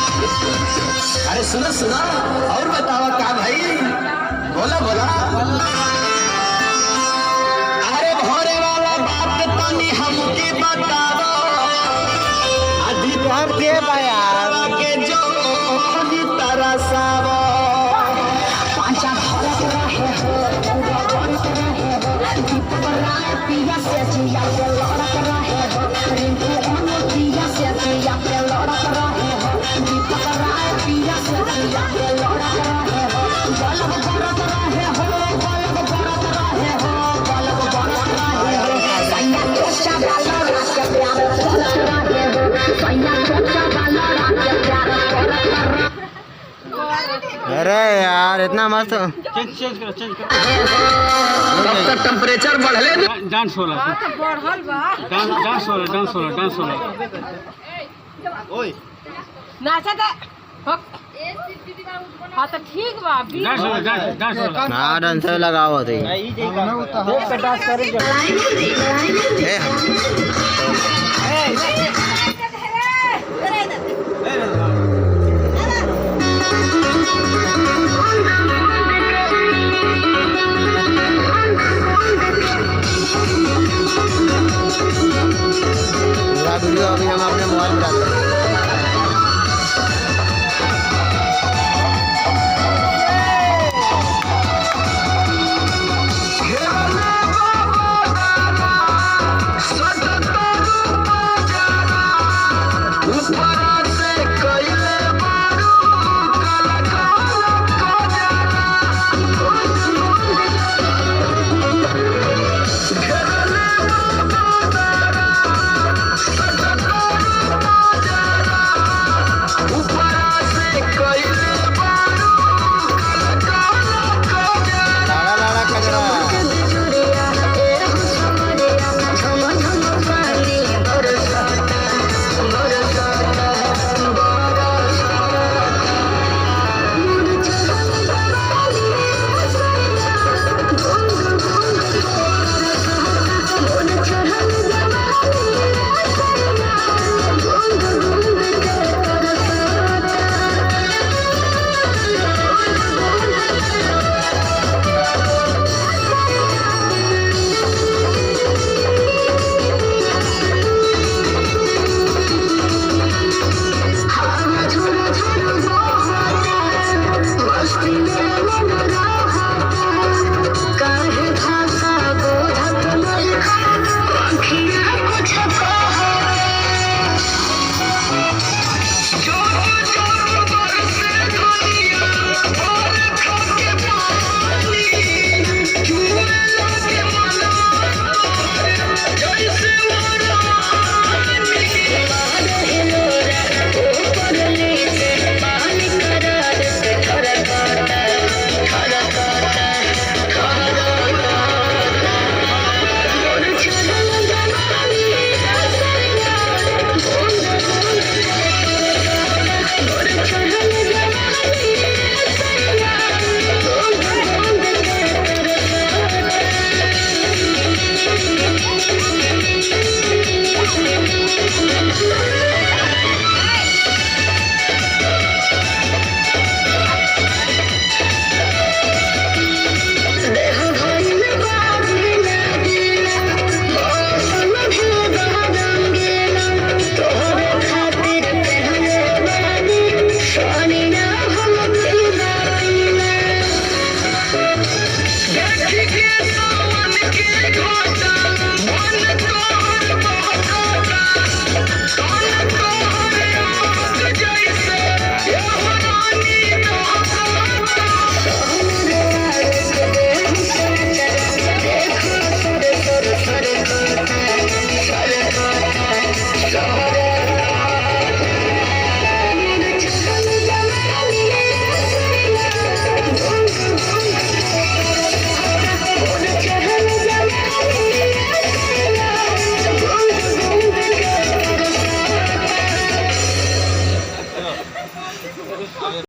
अरे सुनो सुनो और बताओ क्या भाई बोला बोला अरे भोरे वाला बात तनी हमके बताओ अधिकार दे यार के जो हनी तरसावो पांचा भरत रहे हो दीपक राय पिया से जिया के लड़त रहे हो रिंकू अनु पिया से जिया के लड़त रहे हो दीपक राय पिया से जिया के लड़त रहे हो गलब करत रहे हो गलब करत रहे हो गलब करत रहे हो सैया कोचा वाला रात के प्यार करत रहे हो सैया कोचा वाला रात के प्यार करत रहे हो। अरे यार इतना मस्त चेंज करो तब तक टेम्परेचर बढ़ले डांस वाला बढ़ल बा डांस वाला ओए नाचा दे हाँ तो ठीक बा डांस वाला ना डांस लगाओ थे पूरा वीडियो अभी हम अपने मोबाइल में डालते हैं।